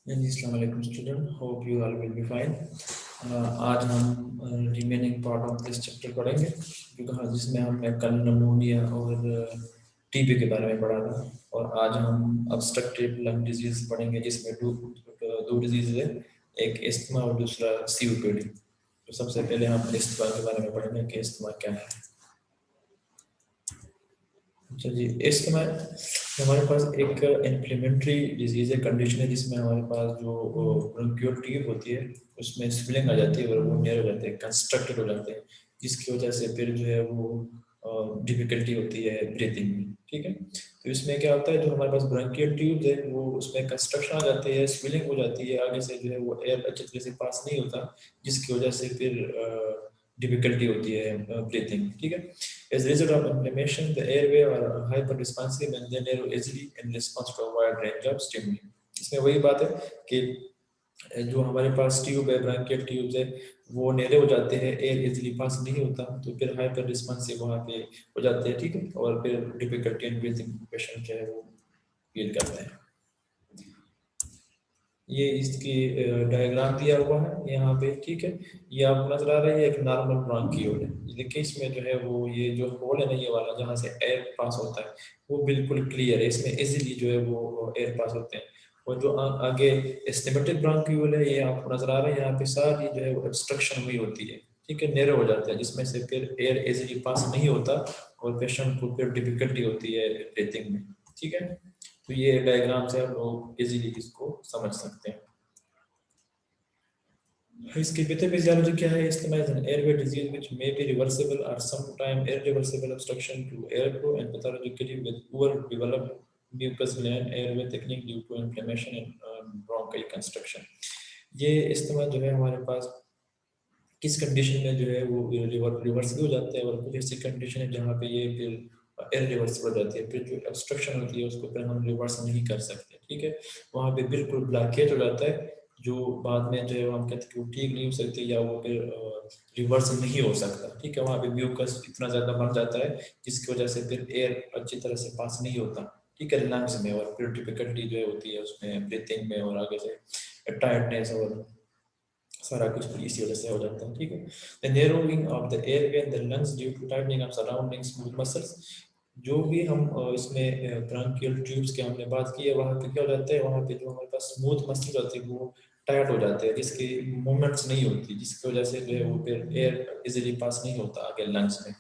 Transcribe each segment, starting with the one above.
अस्सलाम वालेकुम student, hope you all will be fine. आज हम remaining part of this chapter पढ़ेंगे जिसमें हमने कल नमूनिया और टीबी के बारे में पढ़ा था। और आज हम ऑब्स्ट्रक्टिव लंग डिजीज पढ़ेंगे जिसमें दो डिजीज है, एक एस्थमा और दूसरा सीओपीडी। तो सबसे पहले हम एस्थमा के बारे में पढ़ेंगे कि एस्थमा क्या है। अच्छा जी, इस समय हमारे पास एक इन्फ्लेमेटरी डिजीज है, कंडीशन है जिसमें हमारे पास जो ब्रोंकियल ट्यूब होती है उसमें स्वेलिंग आ जाती है और वो नियर हो जाते हैं, कंस्ट्रक्टेड हो जाते हैं, जिसकी वजह से फिर जो है वो डिफिकल्टी होती है ब्रीथिंग में। ठीक है, तो इसमें क्या होता है, जो हमारे पास ब्रोंकियल ट्यूब है वो उसमें कंस्ट्रक्शन आ जाती है, स्वेलिंग हो जाती है, आगे से जो है वो एयर अच्छी तरह से पास नहीं होता, जिसकी वजह से फिर डिफिकल्टी होती है ब्रीथिंग। ठीक है, as a result of inflammation, the airway are hyper-responsive and they narrow easily in response to a wide range of stimuli. इसमें वही बात है कि जो हमारे पास ट्यूब है, ब्रांकियल ट्यूब्स है, वो नेरे हो जाते हैं, एयर इजीली पास नहीं होता, तो फिर हाइपर रिस्पॉन्सिव वहाँ पे हो जाते हैं। ठीक है, और फिर डिफिकल्टी इन ब्रीथिंग पेशेंट जो है वो फील करते हैं। ये इसकी डायग्राम दिया हुआ है यहाँ पे। ठीक है, ये आपको नजर आ रहा है, एक नॉर्मल ब्रोंकियोल है। देखिए इसमें जो है वो ये जो होल है ना, ये वाला जहाँ से एयर पास होता है वो बिल्कुल क्लियर है, इसमें इजीली जो है वो एयर पास होते हैं। और जो आगे एस्टिमेटेड ब्रोंकियोल है, ये आपको नजर आ रहा है, यहाँ पे सारी जो है वो ऑब्स्ट्रक्शन हुई होती है। ठीक है, नैरो हो जाता है, जिसमें से फिर एयर इजीली पास नहीं होता और पेशेंट को फिर डिफिकल्टी होती है ब्रीथिंग में। ठीक है, तो ये डायग्राम से आप लोग इजीली इसको समझ सकते हैं। इसकी पैथोफिजियोलॉजी क्या है? Asthma is an airway disease which may be reversible or sometimes irreversible obstruction to airflow and pathologically with poor developed mucus gland airway thickening due to inflammation and bronchial constriction। ये इस्तेमाल जो है हमारे पास किस condition में जो है वो रिवर्स भी हो जाता है, और कुछ ऐसी कंडीशन है जहाँ पे ये फिर इरिवर्सिबल हो जाती है, फिर जो ऑब्स्ट्रक्शन होती है उसको फिर हम रिवर्स नहीं कर सकते। ठीक है, वहाँ पे बिल्कुल ब्लॉकेज हो जाता है, जो बाद में जो है हम कहते हैं कि वो ठीक नहीं हो सकती या वो फिर रिवर्स नहीं हो सकता। ठीक है, वहाँ पे म्यूकस इतना ज़्यादा बढ़ जाता है जिसकी वजह से फिर एयर अच्छी तरह से पास नहीं होता। ठीक है, लंग्स में, और फिर डिफिकल्टी जो है होती है उसमें ब्रीथिंग में, और आगे से टायर्डनेस और सारा कुछ इसी वजह से हो जाता है। ठीक है, the narrowing of the airway in the lungs due to tightening of surrounding smooth muscles. जो भी हम इसमें ब्रांकियल ट्यूब्स की हमने बात की है, वहाँ पे क्या हो जाता है, वहाँ पे जो हमारे पास स्मूथ मसल होती है वो टाइट हो जाते हैं, जिसकी मूवमेंट्स नहीं होती, जिसकी वजह से जो है वो फिर एयर इजीली पास नहीं होता आगे लंग्स में।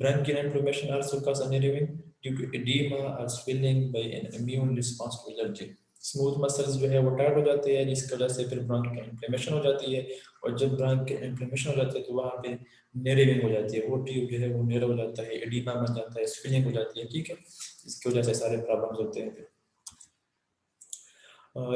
Bronchial inflammation also cause narrowing due to edema or swelling by an immune response to allergy। Smooth muscles जो है वो टाइट हो जाते हैं, जिसकी वजह से फिर ब्रोंकियल इन्फ्लेमेशन हो जाती है, और जब ब्रोंकियल इन्फ्लेमेशन हो जाती है तो वहाँ पे नेरेविंग हो जाती है, वो ट्यूब जो है वो नेरो हो जाता है, एडिमा बन जाता है, स्वेलिंग हो जाती है। ठीक है, इसकी वजह से सारे प्रॉब्लम्स होते हैं।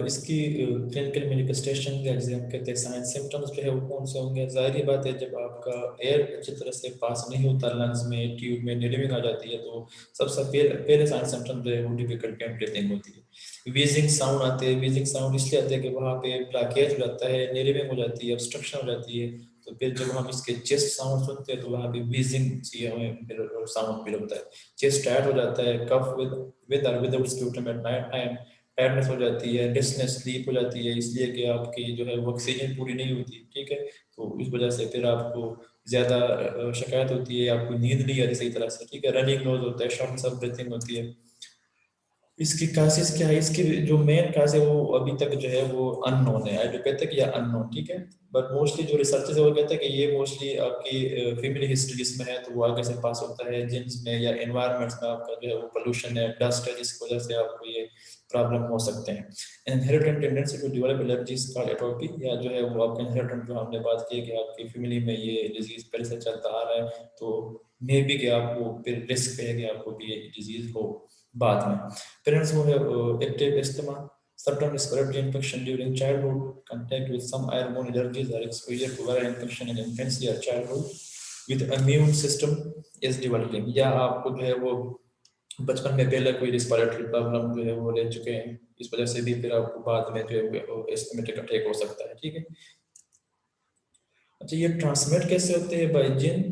इसकी क्लिनिकल मैनिफेस्टेशन या जिसे हम कहते हैं साइंस सिम्टम्स जो है वो कौन से होंगे? जाहिर बात है, जब आपका एयर अच्छी तरह से पास नहीं होता लंग्स में, ट्यूब में नेरिविंग आ जाती है, तो सबसे पहले साइंस सिम्टम जो है वो डिफिकल्टी इन ब्रीथिंग होती है। वीजिंग साउंड आते हैं, वीजिंग साउंड इसलिए आते हैं कि वहाँ पे ब्लॉकेज हो जाता है, नेरिविंग हो जाती है, ऑब्स्ट्रक्शन हो जाती है, तो फिर जब हम इसके चेस्ट साउंड सुनते हैं तो वहाँ पे वीजिंग सी हमें फिर साउंड फील होता है, चेस्ट टाइट हो जाता है, कफ विद और without sputum at night time, tiredness हो जाती है, डिस्नेस, स्लीप हो जाती है, इसलिए कि आपकी जो है वो ऑक्सीजन पूरी नहीं होती। ठीक है, तो इस वजह से फिर आपको ज़्यादा शिकायत होती है, आपको नींद नहीं आती सही तरह से। ठीक है, रनिंग नोज होता है, शॉर्टनेस ऑफ ब्रीथिंग होती है। इसकी कासेस क्या है? इसकी जो मेन काज है वो अभी तक जो है वो अननोन है, आइडियोपैथिक या अननोन। ठीक है, बट मोस्टली जो रिसर्चेस है वो कहते हैं कि ये मोस्टली आपकी फैमिली हिस्ट्री जिसमें है तो वो आगे से पास होता है, जीन्स में या एनवायरनमेंट्स में आपका जो है वो पोल्यूशन है, डस्ट है, जिसकी वजह से आपको ये प्रॉब्लम हो सकते हैं। Inherited tendency to develop allergies called atopy, या जो है वो आपका इनहेरिटेड, जो हमने बात की है कि आपकी फैमिली में ये डिजीज पहले से चलता आ रहा है, तो मे बी कि आपको फिर रिस्क है कि आपको भी ये डिजीज हो बाद में। Parents who have active asthma, certain respiratory infection during childhood, contact with some airborne allergies, or exposure to viral infection in infancy or childhood, with immune system is developing, या आपको जो है वो बचपन में पहले कोई रिस्पिरेटरी प्रॉब्लम जो है वो ले चुके हैं, इस वजह से भी फिर आपको बाद में जो है वो एस्थमेटिक अटैक हो सकता है। ठीक है, अच्छा, ये ट्रांसमिट कैसे होते हैं? By gene,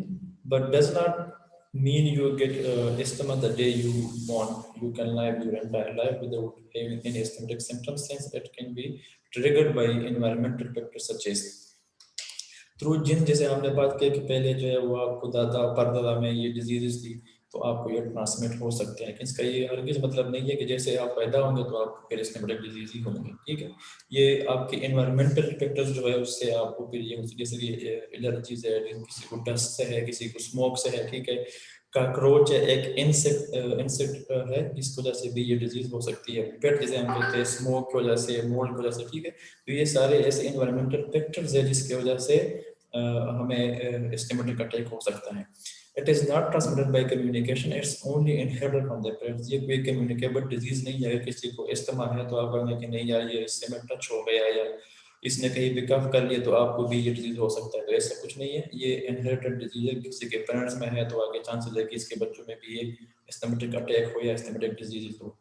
but does not mean you get asthma the day you want. You can live your entire life without having any asthmatic symptoms, since it can be triggered by environmental factors such as through जिन, जैसे हमने बात की कि पहले जो है वो आपको दादा परदादा में ये डिजीजेस थी तो आपको ये ट्रांसमिट हो सकते हैं, लेकिन इसका ये हरगिज मतलब नहीं है कि जैसे आप पैदा होंगे तो आपको फिर एस्थमेटिक डिजीज ही होंगे, ठीक है। ये आपके एनवायरमेंटल फैक्टर्स जो है उससे आपको फिर ये जैसे कि एलर्जीज है, किसी को डस्ट से है, किसी को स्मोक से है, ठीक है। काकरोच है, एक इंसेक्ट इंसेक्ट है, इस वजह से भी ये डिजीज हो सकती है। पेट जैसे हम कहते हैं स्मोक की वजह से, मोल्ड की वजह से, ठीक है। तो ये सारे ऐसे एनवायरमेंटल फैक्टर्स है जिसकी वजह से हमें एस्थमेटिक अटैक हो सकता है। It is not transmitted by communication, it's only inherited from the parents. ये कोई कम्युनिकेबल डिजीज नहीं है। अगर किसी को एस्थमा है तो आप कहेंगे कि नहीं यार ये इससे में टच हो गया या इसने कहीं भी कफ कर लिया तो आपको भी ये डिजीज हो सकता है, तो ऐसा कुछ नहीं है। ये इनहेरिटेड डिजीज है, किसी के पेरेंट्स में है तो आगे चांसेस है कि इसके बच्चों में भी ये एस्थमेटिक अटैक हो या एस्थमेटिक डिजीज हो।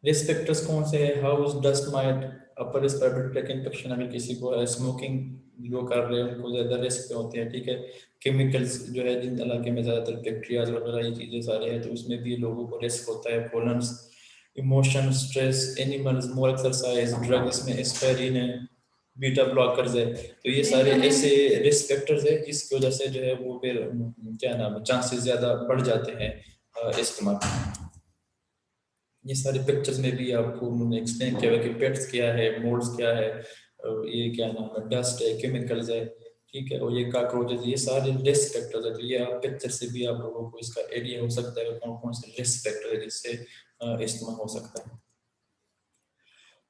रिस्क फैक्टर्स कौन से है? House dust might, upper respiratory tract infection, अगर किसी को है, स्मोकिंग जो कर रहे हैं उनको ज़्यादा रिस्क पे होते हैं, ठीक है। केमिकल्स जो है जिन इलाके में ज़्यादातर फैक्ट्रियाज वगैरह ये चीज़ें सारे हैं तो उसमें भी लोगों को रिस्क होता है। पोलन्स, इमोशन, स्ट्रेस, एनिमल्स, मोर एक्सरसाइज, ड्रग्स में एस्पिरिन है, बीटा ब्लॉकर्स है, तो ये सारे ऐसे रिस्क फैक्टर्स है जिसकी वजह से जो है वो फिर क्या नाम है चांसेस ज़्यादा बढ़ जाते हैं इस्तेमाल। ये सारे पिक्चर्स में भी आपको उन्होंने एक्सप्लेन किया हुआ कि पेट्स क्या है, मोल्ड्स क्या है, ये क्या नाम है, डस्ट है, केमिकल्स है, ठीक है, और ये काकरोचेस, ये सारे रिस्क फैक्टर्स है। तो ये आप पिक्चर से भी आप लोगों को इसका आइडिया हो सकता है कौन कौन से रिस्क फैक्टर है जिससे इस्तेमाल हो सकता है।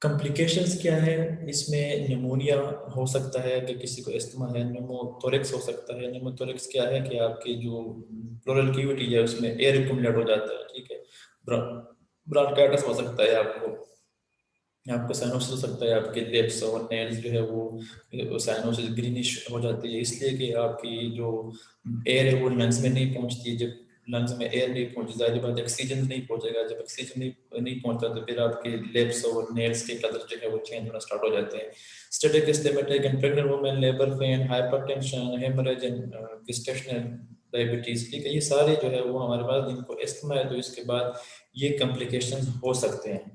कॉम्प्लिकेशंस क्या है इसमें? निमोनिया हो सकता है अगर किसी को अस्थमा है, निमोथोरेक्स हो सकता है। निमोथोरेक्स क्या है कि आपकी जो प्लूरल कैविटी है उसमें एयर एक्यूमुलेट हो जाता है, ठीक है। ब्रोंकाइटिस हो सकता है आपको, आपको साइनोसिस हो सकता है, आपके लिप्स और नेल्स जो है वो साइनोसिस ग्रीनिश हो जाती है, इसलिए कि आपकी जो एयर है वो लंग्स में नहीं पहुंचती। जब लंग्स में एयर नहीं पहुंची, जाहिर बात ऑक्सीजन नहीं पहुंचेगा, जब ऑक्सीजन नहीं पहुंचता तो फिर आपके लिप्स और नेल्स के कलर जो है वो चेंज होना स्टार्ट हो जाते हैं। स्टैटिक स्टेमेटिक in pregnant women, labour pain, hypertension, haemorrhage and gestational diabetes, ठीक है। ये सारे जो है वो हमारे पास जिनको अस्थमा है तो इसके बाद ये कॉम्प्लिकेशंस हो सकते हैं।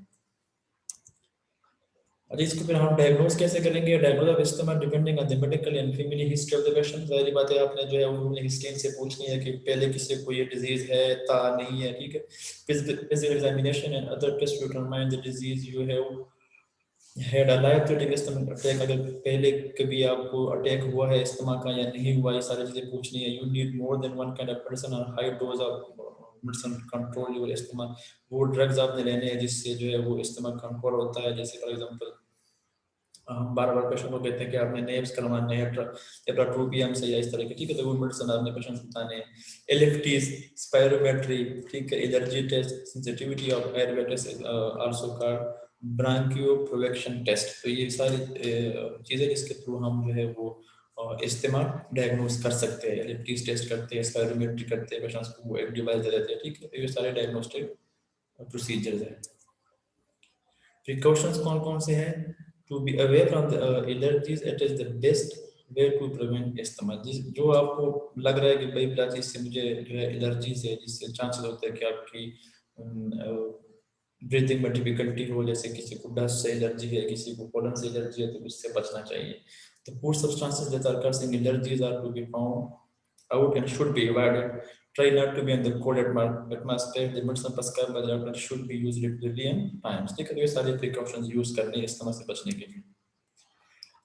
और इसको फिर हम डायग्नोज कैसे करेंगे? Diagnose of asthma depending on the medical and family history of the patient. जाहिर बात है आपने जो है उन्होंने हिस्ट्री से पूछनी है कि पहले किसी को ये डिजीज है था नहीं है, ठीक है। Physical examination and other test to determine the disease you have had a life threatening asthma attack. अगर पहले कभी आपको अटैक हुआ है अस्थमा का या नहीं हुआ, ये सारी चीजें पूछनी है। You need more than one kind of medicine और high dose of medicine control your asthma. वो ड्रग्स आपने लेने हैं जिससे जो है वो अस्थमा कंट्रोल होता है। जैसे फॉर एग्जांपल हम बार बार पेशेंट को कहते हैं कि आपने नेप्स करवाने हैं ट्रोपियम से या इस तरह के, ठीक है, तो वो मेडिसिन आपने पेशेंट को बताने हैं। एलएफटीज, स्पायरोमेट्री, ठीक है, allergy test, sensitivity of airways also called broncho provocation test. तो ये सारी चीज़ें जिसके थ्रू हम जो है वो इस्तेमाल डायग्नोज कर सकते हैं। एलएफटीज टेस्ट करते हैं, स्पायरोमेट्री करते हैं, पेशेंट्स को एक डिवाइस दे देते हैं, ठीक है। तो ये सारे डायग्नोस्टिक प्रोसीजर्स हैं। प्रिकॉशंस कौन कौन से हैं? To be aware from the allergies, it is the best way to prevent asthma. जिस जो आपको लग रहा है कि भाई बिला चीज से मुझे जो है एलर्जीज है जिससे चांसेस होते हैं कि आपकी ब्रीथिंग में डिफिकल्टी हो, जैसे किसी को डस्ट से एलर्जी है, किसी को पोलन से एलर्जी है, तो उससे बचना चाहिए। The food substances that are causing allergies are to be found out and should be avoided. Try not to be in the cold atmosphere. The medicine prescribed by the doctor should be used repeatedly and times. ठीक है, तो ये सारे precautions use करने हैं इस्तेमाल से बचने के लिए।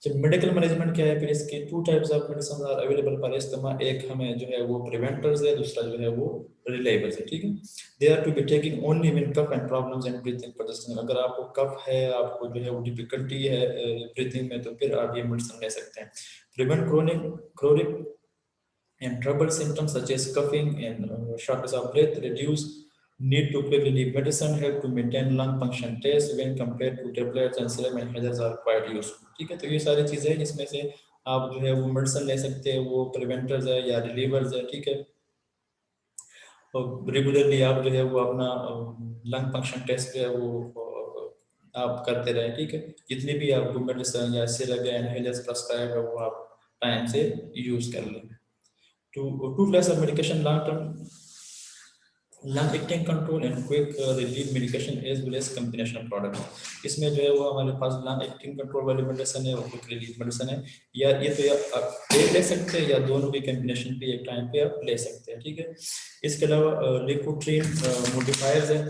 जब मेडिकल मैनेजमेंट क्या है फिर इसके two types of medicine are available for इस्तेमाल। एक हमें जो है वो प्रिवेंटर्स है, दूसरा जो है वो रिलेबल्स है, ठीक है। They are to be taking only when cough and problems and breathing persistent. अगर आपको कफ है, आपको जो है वो डिफिकल्टी है ब्रीथिंग में, तो फिर आप ये मेडिसिन ले सकते हैं। Prevent chronic and trouble symptoms such as coughing and shortness of breath. Reduce need to quickly leave medicine, help to maintain lung function test when compared to tablets and serum inhalers are quite useful, ठीक है। तो ये सारी चीजें हैं जिसमें से आप जो है वो मेडिसिन ले सकते हैं, वो प्रिवेंटर्स है या रिलीवर्स है, ठीक है। और रेगुलरली आप जो है वो अपना लंग फंक्शन टेस्ट जो है वो आप करते रहें, ठीक है। जितनी भी आपको मेडिसिन या सिरप या इनहेलर्स प्रेस्क्राइब है वो आप टाइम से यूज कर लें। Two class of medication long term lung acting control and quick relief medication as well as combination product. इसमें जो है वो हमारे पास लंग एक्टिंग कंट्रोल वाली मेडिसिन है और क्विक रिलीफ मेडिसिन है, या ये तो आप एक ले सकते हैं या दोनों की कॉम्बिनेशन भी एक टाइम पे आप ले सकते हैं, ठीक है। इसके अलावा लिकोट्रीन मॉडिफायर्स है,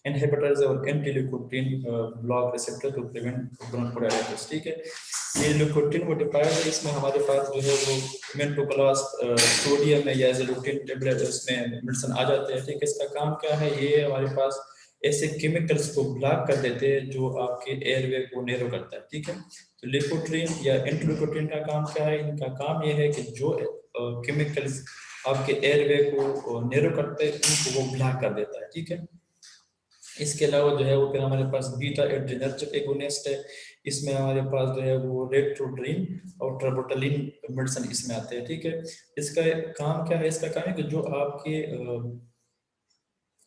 इनहिबिटर्स और anti leukotriene block receptor to prevent bronchiolitis, ठीक है। ये लिकोट्रीन मॉडिफायर है, इसमें हमारे पास जो है वो मेंटोक्लास सोडियम है या ज़ेलुटिन टेबलेट इसमें मेडिसिन आ जाते हैं, ठीक है। इसका काम क्या है, ये हमारे पास ऐसे केमिकल्स को ब्लॉक कर देते हैं जो आपके एयरवे को नैरो करता है, ठीक है। तो लिकोट्रीन या एंटी लिकोट्रीन का काम क्या है, इनका काम ये है कि जो केमिकल्स आपके एयरवे को नैरो करते हैं उनको वो ब्लॉक कर देता है, ठीक है। इसके अलावा जो है वो फिर हमारे पास बीटा एड्रेनर्जिक एगोनिस्ट है, इसमें हमारे पास जो है वो रेट्रोड्रिन और ट्रबोटलिन मेडिसिन इसमें आते हैं, ठीक है। इसका काम क्या है, इसका काम है कि जो आपके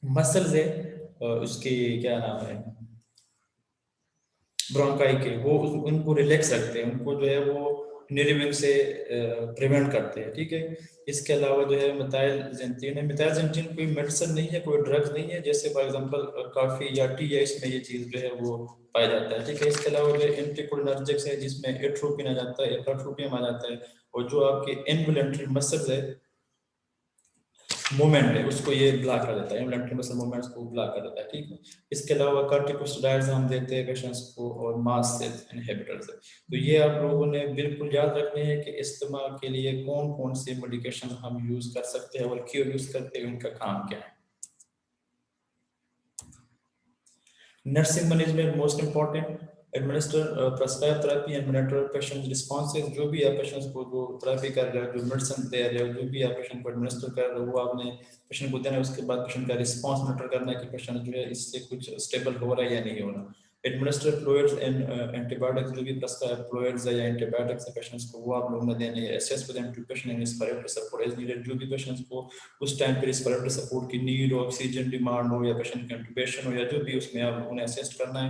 मसल्स है उसके क्या नाम है ब्रोंकाई के, वो उनको रिलैक्स रखते हैं, उनको जो है वो न्यूरोविंग से प्रिवेंट करते हैं, ठीक है। इसके अलावा जो है मिथाइलजेंटिन है, मिथाइलजेंटिन कोई मेडिसिन नहीं है, कोई ड्रग नहीं है, जैसे फॉर एग्जांपल कॉफी या टी है, इसमें ये चीज़ जो है वो पाया जाता है, ठीक है। इसके अलावा जो एंटीकोलिनर्जिक्स है जिसमें एट्रोपिन आ जाता है, एट्रोपियम आ जाता है, और जो आपके इनवॉलंटरी मसल्स है मूवमेंट है उसको ये ब्लॉक कर देता है, इनवॉलंटरी मसल मूवमेंट्स को ब्लॉक कर देता है, ठीक है। इसके अलावा कॉर्टिकोस्टेरॉइड्स हम देते हैं पेशेंट्स को और मास्ट इनहिबिटर्स है। तो ये आप लोगों ने बिल्कुल याद रखने हैं कि इस्तेमाल के लिए कौन कौन से मेडिकेशन हम यूज कर सकते हैं और क्यों यूज करते हैं, उनका काम क्या है। Nursing management most important, administer prescribe therapy and monitor patient responses. जो भी आप पेशेंट्स को जो थेरेपी कर रहे हो, जो मेडिसिन दे रहे हो, जो भी आप पेशेंट को एडमिनिस्टर कर रहे हो, वो आपने पेशेंट को देना है। उसके बाद पेशेंट का रिस्पांस मॉनिटर करना है कि पेशेंट जो है इससे कुछ स्टेबल हो रहा है या नहीं हो रहा। एडमिनिस्टर फ्लूइड्स एंड एंटीबायोटिक्स, जो भी प्रेस्क्राइब फ्लूइड्स या एंटीबायोटिक्स है पेशेंट्स को, वो आप लोगों ने देने हैं। Assess with them to patient and respiratory support as needed. जो भी पेशेंट्स को उस टाइम पे रिस्पिरेटरी सपोर्ट की नीड हो, ऑक्सीजन डिमांड हो, या पेशेंट का इंट्यूबेशन हो, या जो भी उसमें आप लोगों ने असिस्ट करना है।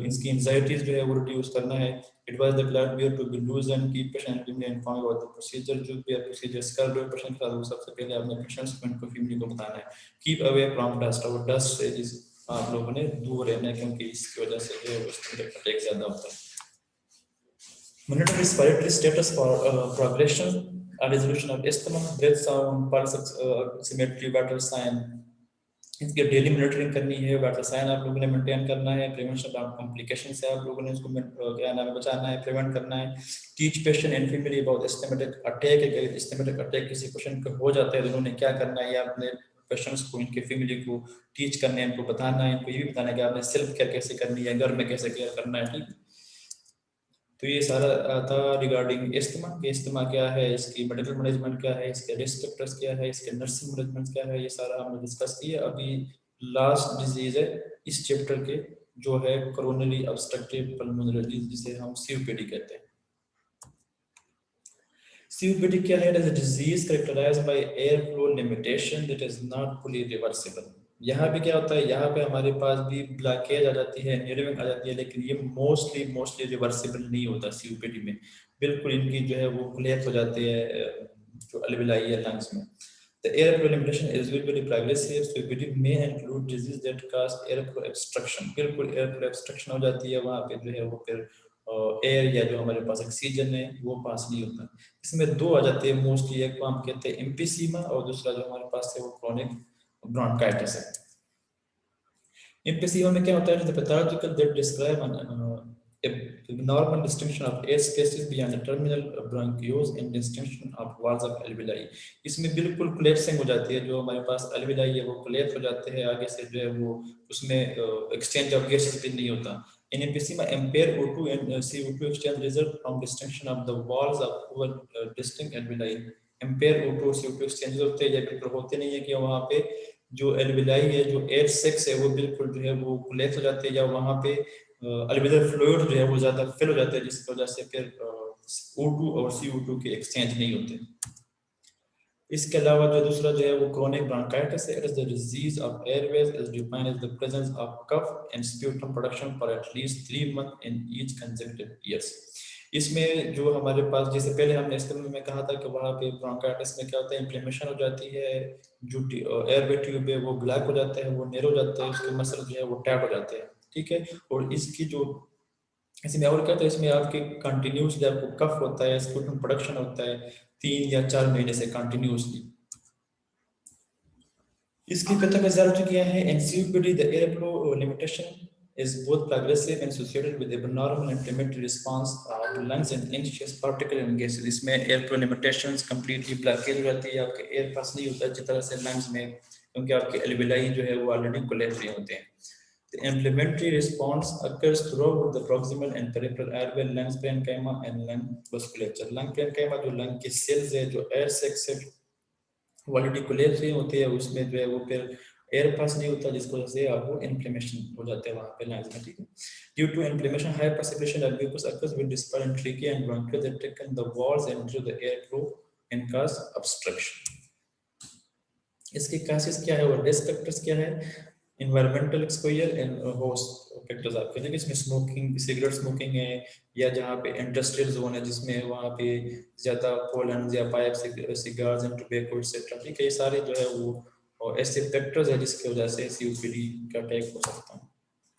इसकी एंजाइटीज जो है वो रिड्यूस करना है। Advice the client wear to be loose and keep patient informed about the procedure. जो भी आप प्रोसीजर्स कर रहे हो पेशेंट का, वो सबसे पहले अपने पेशेंट्स को, इनको फैमिली को बताना है। कीप अवे फ्रॉम डस्ट, और डस्ट से जिस आप लोगों ने दूर रहना है, क्योंकि इसकी वजह से जो है उसमें अटैक ज्यादा होता है। Monitor respiratory status for progression resolution of asthma, breath sound, pulse oximetry, vital sign, इसकी डेली मॉनिटरिंग करनी है। वाइटल साइन आप लोगों ने मेंटेन करना है। प्रिवेंशन ऑफ कॉम्प्लिकेशन से आप लोगों ने इसको क्या नाम है बचाना है, प्रिवेंट करना है। Teach patient and family about systematic attack. अगर सिस्टमेटिक अटैक किसी पेशेंट को हो जाता है तो उन्होंने क्या करना है, या अपने पेशेंट्स को, इनके फैमिली को टीच करना है, इनको बताना है, इनको ये भी बताना है कि आपने सेल्फ केयर कैसे करनी है, घर में कैसे केयर करना है, ठीक। तो ये सारा था रिगार्डिंग इस्तेमा कि इस्तेमा क्या है, इसकी मेडिकल मैनेजमेंट क्या है, इसके रिस्क फैक्टर्स क्या है, इसके नर्सिंग मैनेजमेंट क्या है, ये सारा हमने डिस्कस किया। अभी लास्ट डिजीज है इस चैप्टर के, जो है कोरोनरी ऑब्स्ट्रक्टिव पल्मोनरी डिजीज, जिसे हम सीओपीडी कहते हैं। सीओपीडी क्या है? It is a disease characterized by air flow limitation that is not fully reversible. यहाँ पे क्या होता है, यहाँ पे हमारे पास भी ब्लॉकेज आ जाती है, न्यूरोविंग आ जाती है, लेकिन ये मोस्टली रिवर्सिबल नहीं होता सीओपीडी में। बिल्कुल इनकी जो है वो क्लियर हो जाती है जो अलविलाई है लंग्स में। The airflow limitation is usually progressive, so it may include disease that cause airflow obstruction। बिल्कुल airflow obstruction हो जाती है, वहाँ पे जो है वो फिर एयर या जो हमारे पास ऑक्सीजन है वो पास नहीं होता। इसमें दो आ जाते हैं मोस्टली, एक को हम कहते हैं एम्फीसीमा और दूसरा जो हमारे पास है वो क्रोनिक ब्रोंकाइटिस है। एम्फीसीमा में क्या होता है, the pathological that describe a normal distinction of air spaces beyond the terminal bronchioles and distinction of walls of alveoli। इसमें बिल्कुल कोलैप्सिंग हो जाती है, जो हमारे पास alveoli है वो कोलैप्स हो जाते हैं, आगे से जो है वो उसमें एक्सचेंज ऑफ गैसेस भी नहीं होता। In emphysema, impaired O2 and CO2 exchange result from distinction of the walls of over distinct alveoli। impaired O2 और CO2 exchanges होते हैं या बिल्कुल होते नहीं है, कि वहाँ पे जो एल्विलाई है, जो एयर सेक्स है, वो बिल्कुल जो है वो कोलैप्स हो जाते हैं, या वहाँ पे अल्विलर फ्लूइड जो है वो ज्यादा फिल हो जाता है, जिसकी वजह से फिर O2 और CO2 के एक्सचेंज नहीं होते। इसके अलावा जो दूसरा जो है वो क्रोनिक ब्रोंकाइटिस है। It is the disease of airways is defined as the presence of cough and sputum production for at least 3 months in each consecutive years. इसमें जो हमारे पास, जैसे पहले हमने इसमें में कहा था कि वहाँ पे ब्रोंकाइटिस में क्या होता है, इन्फ्लेमेशन हो जाती है, जो एयरवे ट्यूब है वो ब्लैक हो जाता है, वो नेरो हो जाता है, उसके मसल जो है वो टैप हो जाते हैं, ठीक है। और इसकी जो इसमें और क्या होता है, इसमें आपके कंटिन्यूस जब आपको कफ होता है, स्पूटम प्रोडक्शन होता है 3 या 4 महीने से कंटिन्यूसली। इसकी कथा का ज़्यादा क्या है, NCOPD the airflow limitation is both progressive and associated with abnormal inflammatory response to lungs and infectious particle and gases। इसमें airflow limitations completely blockage हो जाती है, आपके एयर पास नहीं होता जिस तरह से lungs में, क्योंकि आपके alveoli जो है वो ऑलरेडी कोलैप्स होते हैं। The inflammatory response occurs throughout the proximal and peripheral airway, lungs parenchyma and lung vasculature। lung parenchyma जो lung के cells है, जो air sacs है, क्वालिटी कोलैप्स ही होती है, उसमें जो है वो फिर एयर पास नहीं होता, जिसकी वजह से आपको इन्फ्लेमेशन हो जाते हैं वहाँ पे लंग्स में, ठीक है। Due to inflammation hyper secretion of mucus occurs with dyspnea and tricky and bronchial that thicken the walls and through the air flow and cause obstruction. इसके कासेस क्या है और रिस्क फैक्टर्स क्या है, environmental exposure and host factors आपके, जैसे इसमें smoking, cigarette smoking है, या जहाँ पे इंडस्ट्रियल जोन है जिसमें वहाँ पे ज़्यादा पोलन या pipe cigars and tobacco etcetera, ठीक है, ये सारे जो है वो और ऐसे फैक्टर्स है जिसकी वजह से COPD का अटैक हो सकता है।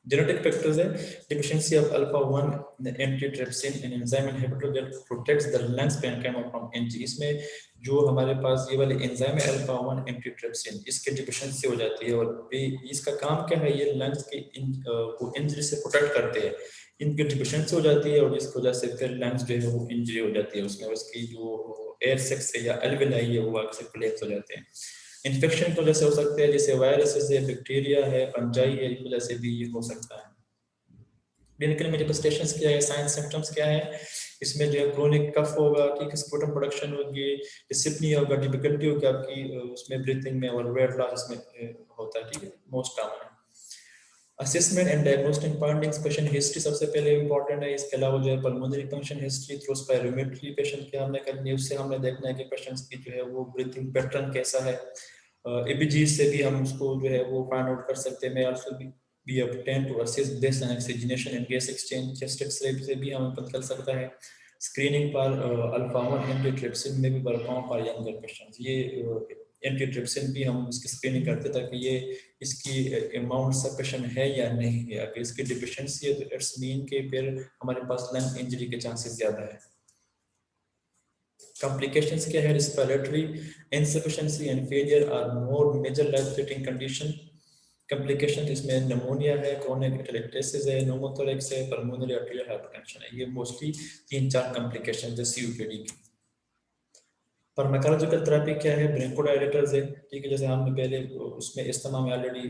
जेनेटिक फैक्टर्स है, deficiency of alpha 1 antitrypsin an enzyme inhibitor that protects the lungs parenchyma from injury। इसमें जो हमारे पास ये वाले एंजाइम है अल्फा 1 एंटीट्रिप्सिन, इसके डिफिशियंसी हो जाती है, और इसका काम क्या है, ये लंग्स की को इंजरी से प्रोटेक्ट करते हैं, इनकी डिफिशियंसी हो जाती है और जिसकी वजह से फिर लंग्स जो है वो इंजरी हो जाती है, उसमें उसकी जो एयर सेक्स है या एल्वेलाई है वो अक्सर कोलैप्स हो जाते हैं। इन्फेक्शन की वजह से हो सकते हैं, जैसे वायरसेस है, बैक्टीरिया है, फंजाई है, इस वजह से भी ये हो सकता है। क्लिनिकल मैनिफेस्टेशंस क्या है, साइंस सिम्टम्स क्या है, इसमें जो है क्रोनिक कफ होगा, ठीक है, स्पूटम प्रोडक्शन होगी, डिस्पनिया होगा, डिफिकल्टी होगी आपकी उसमें ब्रीथिंग में, और वेट लॉस इसमें होता है, ठीक है, मोस्ट कॉमन है। Assessment and diagnostic findings, patient history सबसे पहले इंपॉर्टेंट है, इसके अलावा जो है pulmonary function history through spirometry patient की हमने करनी है, उससे हमने देखना है कि पेशेंट्स की जो है वो ब्रीथिंग पैटर्न कैसा है। EPG से भी हम उसको जो है वो फाइंड आउट कर सकते हैं। मैं also be obtained to assess based on oxygenation and gas exchange। Chest x-ray से भी हमें पता चल सकता है। स्क्रीनिंग पर अल्फा 1 एंटीट्रिप्सिन में भी परफॉर्म पर यंगर पेशेंट्स, ये एंटीट्रिप्सिन भी हम इसकी स्क्रीनिंग करते हैं ताकि ये इसकी अमाउंट सफिशिएंट है या नहीं है। अगर इसकी डिफिशिएंसी है तो इट्स मीन के फिर हमारे पास लंग इंजरी के चांसेस ज्यादा है। Complications क्या है, respiratory insufficiency and failure are more major life-threatening condition। Complications इसमें निमोनिया है, chronic atelectasis है, pneumothorax है, pulmonary arterial hypertension है, ये मोस्टली 3-4 कॉम्प्लिकेशन है COPD की। फार्माकोलॉजिकल थेरेपी क्या है, ब्रोंकोडायलेटर्स है, ठीक है, जैसे हमने पहले उसमें इस्तेमाल में ऑलरेडी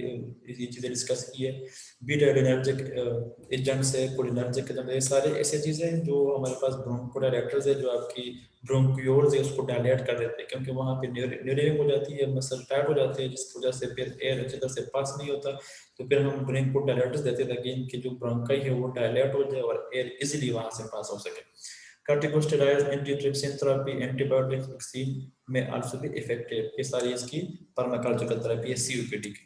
ये चीज़ें डिस्कस की है। बीटा एडरेनर्जिक एजेंट्स है, कोलिनर्जिक एजेंट, ये सारे ऐसे चीज़ें हैं जो हमारे पास ब्रोंकोडायलेटर्स है, जो आपकी ब्रोंक्यूल्स है उसको डायलेट कर देते हैं, क्योंकि वहाँ पे न्यूरिंग हो जाती है, मसल टाइट हो जाते हैं, जिसकी वजह से फिर एयर अच्छी तरह से पास नहीं होता, तो फिर हम ब्रोंकोडायलेटर्स देते हैं ताकि इनकी जो ब्रोंकाई है वो डायलेट हो जाए और एयर इजीली वहाँ से पास हो सके। Corticosteroids, antitrypsin therapy, antibiotics, vaccine में also भी effective, ये सारी इसकी फार्माकोलॉजिकल थेरेपी है COPD की।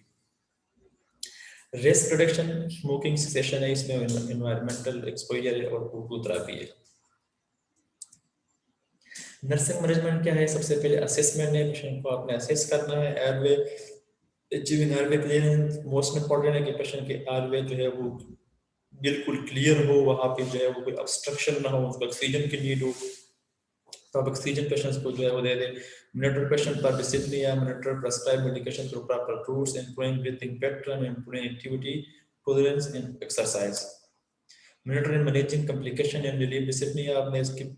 रिस्क रिडक्शन, स्मोकिंग सेशन है, इसमें एनवायरमेंटल एक्सपोजर है और फूड थेरेपी है। नर्सिंग मैनेजमेंट क्या है, सबसे पहले असेसमेंट है, पेशेंट को आपने असेस करना है, airway achieving airway clearance most important है कि पेशेंट के एयरवे जो है वो बिल्कुल क्लियर हो, वहाँ पे जो है वो कोई ऑब्स्ट्रक्शन ना हो, उसको ऑक्सीजन की नीड हो, तो आप ऑक्सीजन पेशेंट्स को जो है वो दे दें। मॉनिटर पेशेंट पर discipline, monitor prescribe medication through proper routes, improving breathing pattern, improving activity tolerance in exercise. Monitor and managing complication and relief discipline, आपने इसकी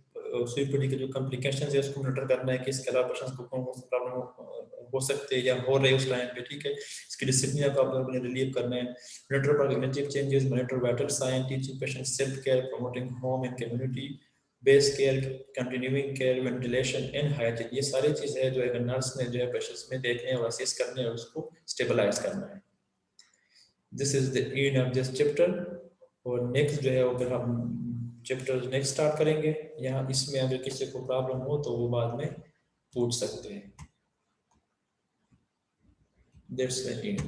COPD के जो कॉम्प्लिकेशंस है उसको मॉनिटर करना है कि इसके अलावा पेशेंट्स को कौन कौन सी प्रॉब्लम हो सकते हैं या हो रहे उस टाइम पे, ठीक है, इसकी डिसिप्लिन को आप लोगों ने रिलीव करना है। Monitor cognitive changes, monitor vital sign, teaching patient self care, promoting home and community base care, continuing care, ventilation and hygiene, ये सारी चीजें हैं जो एक नर्स ने जो है पेशेंट्स में देखने और असेस करने और उसको स्टेबलाइज करना है। This is the end of this chapter. और नेक्स्ट जो है वो फिर हम चैप्टर नेक्स्ट स्टार्ट करेंगे। यहाँ इसमें अगर किसी को प्रॉब्लम हो तो वो बाद में पूछ सकते हैं। That's the end.